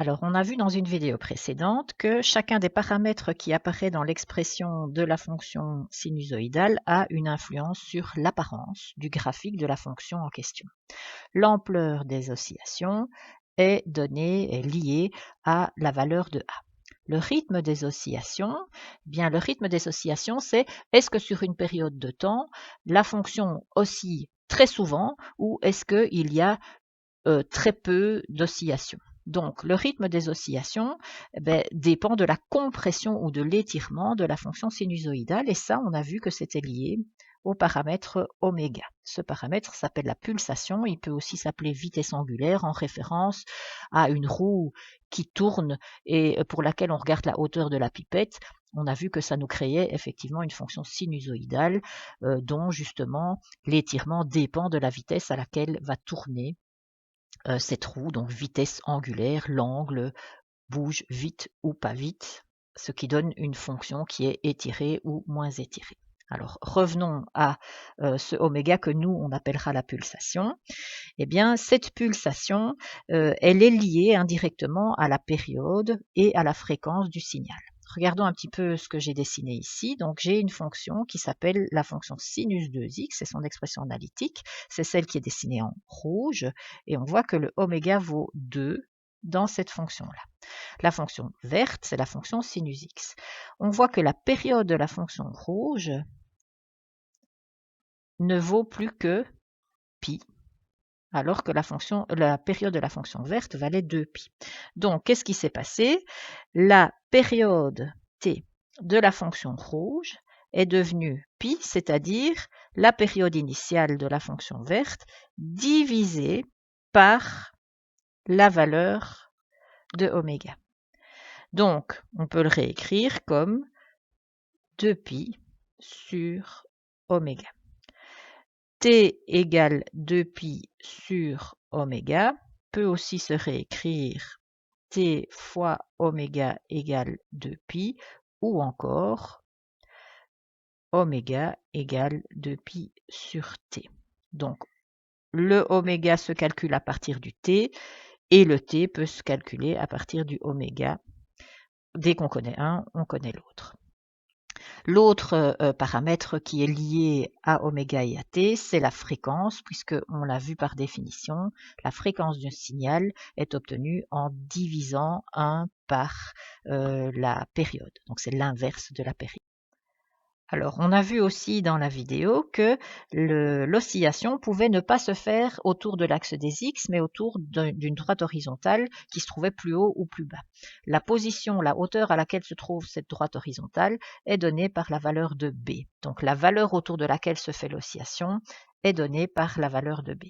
Alors, on a vu dans une vidéo précédente que chacun des paramètres qui apparaît dans l'expression de la fonction sinusoïdale a une influence sur l'apparence du graphique de la fonction en question. L'ampleur des oscillations est liée à la valeur de A. Le rythme des oscillations, le rythme des oscillations, c'est est-ce que sur une période de temps, la fonction oscille très souvent ou est-ce qu'il y a très peu d'oscillations. Donc, le rythme des oscillations dépend de la compression ou de l'étirement de la fonction sinusoïdale et ça, on a vu que c'était lié au paramètre oméga. Ce paramètre s'appelle la pulsation, il peut aussi s'appeler vitesse angulaire en référence à une roue qui tourne et pour laquelle on regarde la hauteur de la pipette. On a vu que ça nous créait effectivement une fonction sinusoïdale dont justement l'étirement dépend de la vitesse à laquelle va tourner cette roue, donc vitesse angulaire, l'angle bouge vite ou pas vite, ce qui donne une fonction qui est étirée ou moins étirée. Alors revenons à ce oméga que nous on appellera la pulsation. Eh bien cette pulsation, elle est liée indirectement à la période et à la fréquence du signal. Regardons un petit peu ce que j'ai dessiné ici. Donc j'ai une fonction qui s'appelle la fonction sinus 2x, c'est son expression analytique, c'est celle qui est dessinée en rouge, et on voit que le oméga vaut 2 dans cette fonction-là. La fonction verte, c'est la fonction sinus x. On voit que la période de la fonction rouge ne vaut plus que pi, alors que la période de la fonction verte valait 2π. Donc, qu'est-ce qui s'est passé? La période t de la fonction rouge est devenue pi, c'est-à-dire la période initiale de la fonction verte divisée par la valeur de oméga. Donc, on peut le réécrire comme 2π sur oméga. T égale 2π sur oméga peut aussi se réécrire t fois oméga égale 2π ou encore oméga égale 2π sur t. Donc, le oméga se calcule à partir du t et le t peut se calculer à partir du oméga. Dès qu'on connaît un, on connaît l'autre. L'autre paramètre qui est lié à oméga et à t, c'est la fréquence, puisque on l'a vu par définition, la fréquence d'un signal est obtenue en divisant 1 par la période. Donc c'est l'inverse de la période. Alors, on a vu aussi dans la vidéo que l'oscillation pouvait ne pas se faire autour de l'axe des X, mais autour d'une droite horizontale qui se trouvait plus haut ou plus bas. La position, la hauteur à laquelle se trouve cette droite horizontale est donnée par la valeur de B. Donc, la valeur autour de laquelle se fait l'oscillation est donnée par la valeur de B.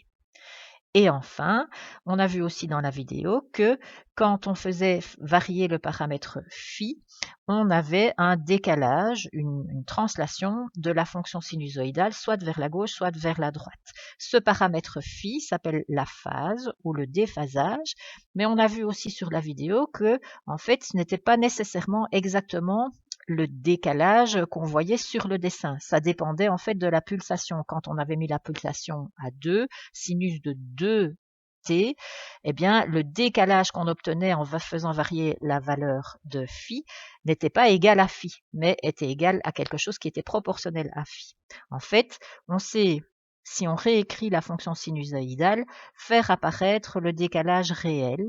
Et enfin, on a vu aussi dans la vidéo que quand on faisait varier le paramètre phi, on avait un décalage, une translation de la fonction sinusoïdale, soit vers la gauche, soit vers la droite. Ce paramètre phi s'appelle la phase ou le déphasage, mais on a vu aussi sur la vidéo que, en fait, ce n'était pas nécessairement exactement le décalage qu'on voyait sur le dessin. Ça dépendait en fait de la pulsation. Quand on avait mis la pulsation à 2, sinus de 2t, eh bien le décalage qu'on obtenait en faisant varier la valeur de phi n'était pas égal à phi, mais était égal à quelque chose qui était proportionnel à phi. En fait, on sait, si on réécrit la fonction sinusoïdale, faire apparaître le décalage réel.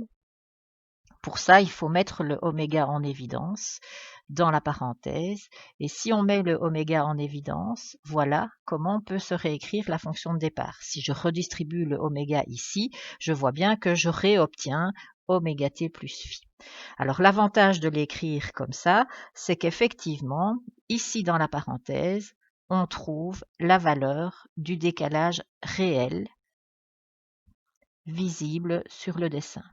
Pour ça, il faut mettre le oméga en évidence dans la parenthèse. Et si on met le oméga en évidence, voilà comment on peut se réécrire la fonction de départ. Si je redistribue le oméga ici, je vois bien que je réobtiens oméga t plus phi. Alors l'avantage de l'écrire comme ça, c'est qu'effectivement, ici dans la parenthèse, on trouve la valeur du décalage réel visible sur le dessin.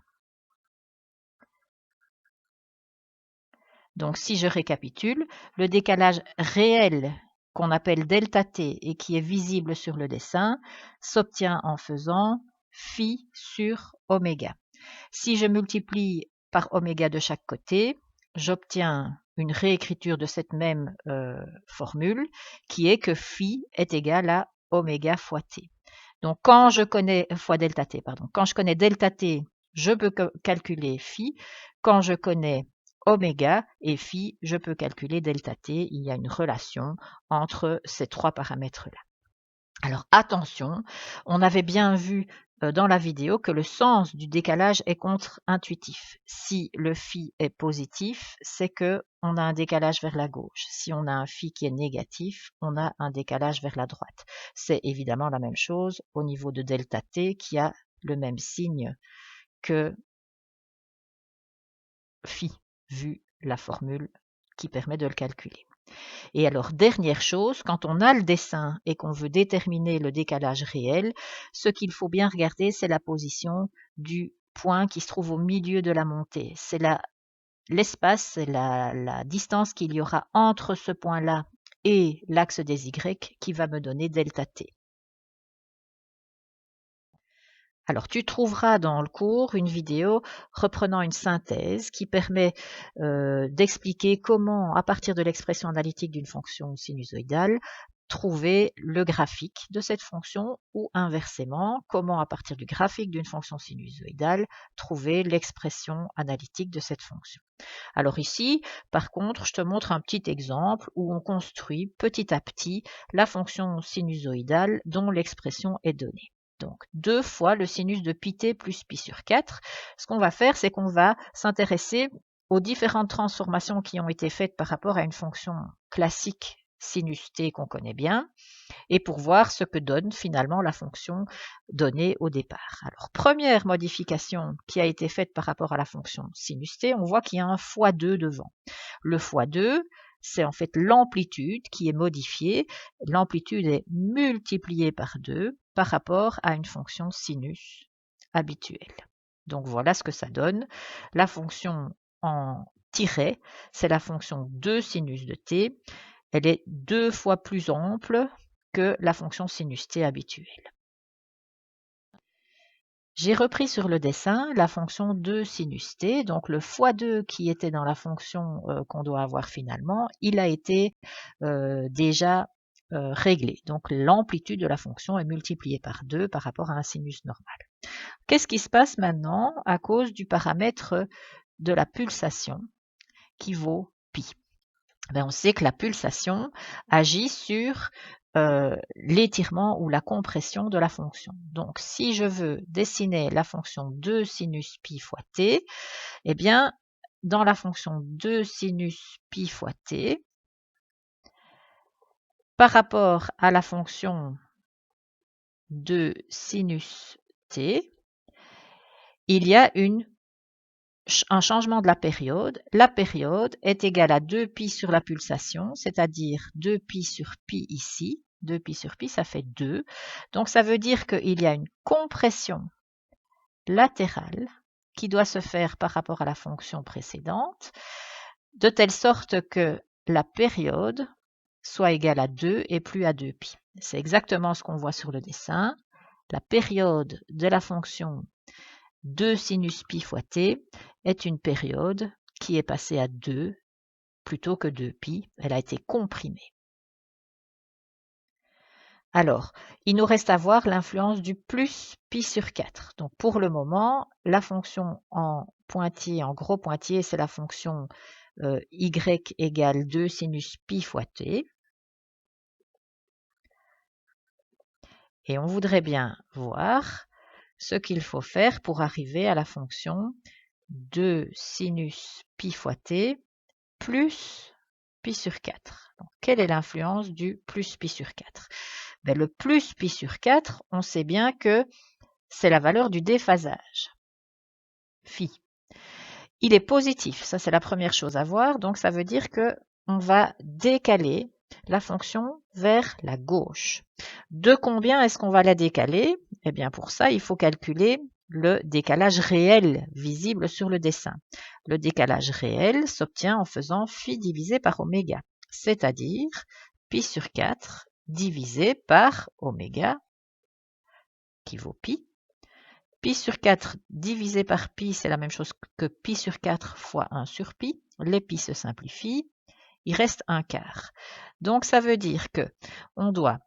Donc si je récapitule, le décalage réel qu'on appelle delta t et qui est visible sur le dessin s'obtient en faisant phi sur oméga. Si je multiplie par oméga de chaque côté, j'obtiens une réécriture de cette même formule qui est que phi est égal à oméga fois t. Donc quand je connais delta t, quand je connais delta t je peux calculer phi. Quand je connais oméga et phi, je peux calculer delta t. Il y a une relation entre ces trois paramètres-là. Alors attention, on avait bien vu dans la vidéo que le sens du décalage est contre-intuitif. Si le phi est positif, c'est que on a un décalage vers la gauche. Si on a un phi qui est négatif, on a un décalage vers la droite. C'est évidemment la même chose au niveau de delta t qui a le même signe que phi, vu la formule qui permet de le calculer. Et alors, dernière chose, quand on a le dessin et qu'on veut déterminer le décalage réel, ce qu'il faut bien regarder, c'est la position du point qui se trouve au milieu de la montée. C'est l'espace, c'est la distance qu'il y aura entre ce point-là et l'axe des Y qui va me donner delta t. Alors, tu trouveras dans le cours une vidéo reprenant une synthèse qui permet d'expliquer comment, à partir de l'expression analytique d'une fonction sinusoïdale, trouver le graphique de cette fonction ou inversement, comment, à partir du graphique d'une fonction sinusoïdale, trouver l'expression analytique de cette fonction. Alors ici, par contre, je te montre un petit exemple où on construit petit à petit la fonction sinusoïdale dont l'expression est donnée. Donc, 2 fois le sinus de pi t plus pi sur 4. Ce qu'on va faire, c'est qu'on va s'intéresser aux différentes transformations qui ont été faites par rapport à une fonction classique sinus t qu'on connaît bien, et pour voir ce que donne finalement la fonction donnée au départ. Alors, première modification qui a été faite par rapport à la fonction sinus t, on voit qu'il y a un x2 devant. Le x2, c'est en fait l'amplitude qui est modifiée. L'amplitude est multipliée par 2 par rapport à une fonction sinus habituelle. Donc voilà ce que ça donne. La fonction en tiret, c'est la fonction 2 sinus de t. Elle est 2 fois plus ample que la fonction sinus t habituelle. J'ai repris sur le dessin la fonction 2 sinus t, donc le x2 qui était dans la fonction qu'on doit avoir finalement, il a été déjà réglé. Donc l'amplitude de la fonction est multipliée par 2 par rapport à un sinus normal. Qu'est-ce qui se passe maintenant à cause du paramètre de la pulsation qui vaut pi? On sait que la pulsation agit sur l'étirement ou la compression de la fonction. Donc, si je veux dessiner la fonction 2 sinus pi fois t, eh bien, dans la fonction 2 sinus pi fois t, par rapport à la fonction 2 sinus t, il y a un changement de la période. La période est égale à 2pi sur la pulsation, c'est-à-dire 2pi sur pi ici. 2pi sur pi, ça fait 2. Donc, ça veut dire qu'il y a une compression latérale qui doit se faire par rapport à la fonction précédente, de telle sorte que la période soit égale à 2 et plus à 2pi. C'est exactement ce qu'on voit sur le dessin. La période de la fonction 2 sinus pi fois t est une période qui est passée à 2 plutôt que 2pi. Elle a été comprimée. Alors, il nous reste à voir l'influence du plus pi sur 4. Donc, pour le moment, la fonction en pointillé, en gros pointillé, c'est la fonction y égale 2 sinus pi fois t. Et on voudrait bien voir ce qu'il faut faire pour arriver à la fonction 2 sinus pi fois t plus pi sur 4. Donc, quelle est l'influence du plus pi sur 4? Le plus pi sur 4, on sait bien que c'est la valeur du déphasage, phi. Il est positif, ça c'est la première chose à voir, donc ça veut dire qu'on va décaler la fonction vers la gauche. De combien est-ce qu'on va la décaler? Eh bien pour ça, il faut calculer le décalage réel visible sur le dessin. Le décalage réel s'obtient en faisant phi divisé par oméga, c'est-à-dire pi sur 4 divisé par oméga qui vaut pi. Pi sur 4 divisé par pi, c'est la même chose que pi sur 4 fois 1 sur pi. Les pi se simplifient, il reste un quart. Donc ça veut dire que on doit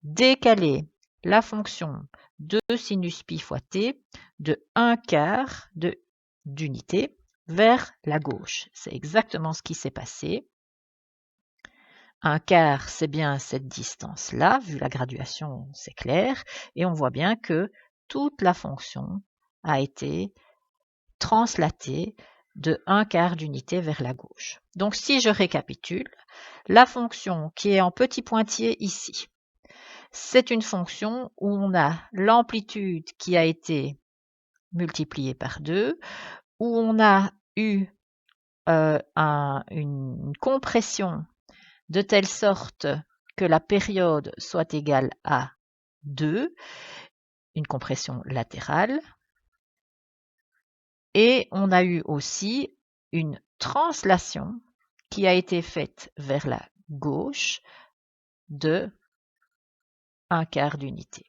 décaler la fonction de sinus pi fois t de 1/4 d'unité vers la gauche. C'est exactement ce qui s'est passé. 1/4, c'est bien cette distance-là, vu la graduation, c'est clair, et on voit bien que toute la fonction a été translatée de 1/4 d'unité vers la gauche. Donc si je récapitule, la fonction qui est en petit pointillé ici, c'est une fonction où on a l'amplitude qui a été multipliée par 2, où on a eu une compression de telle sorte que la période soit égale à 2, une compression latérale, et on a eu aussi une translation qui a été faite vers la gauche de 1/4 d'unité.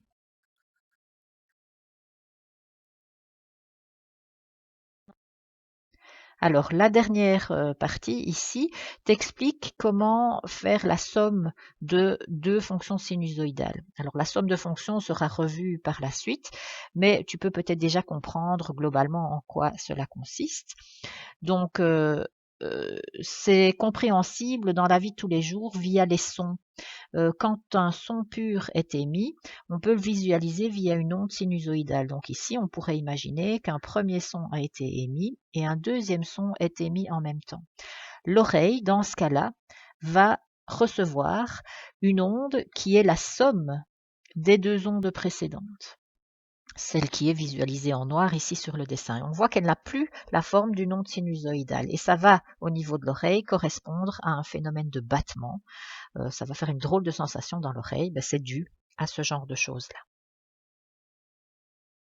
Alors, la dernière partie ici t'explique comment faire la somme de deux fonctions sinusoïdales. Alors, la somme de fonctions sera revue par la suite, mais tu peux peut-être déjà comprendre globalement en quoi cela consiste. Donc, c'est compréhensible dans la vie de tous les jours via les sons. Quand un son pur est émis, on peut le visualiser via une onde sinusoïdale. Donc ici, on pourrait imaginer qu'un premier son a été émis et un deuxième son est émis en même temps. L'oreille, dans ce cas-là, va recevoir une onde qui est la somme des deux ondes précédentes, celle qui est visualisée en noir ici sur le dessin. On voit qu'elle n'a plus la forme d'une onde sinusoïdale et ça va, au niveau de l'oreille, correspondre à un phénomène de battement. Ça va faire une drôle de sensation dans l'oreille, c'est dû à ce genre de choses-là.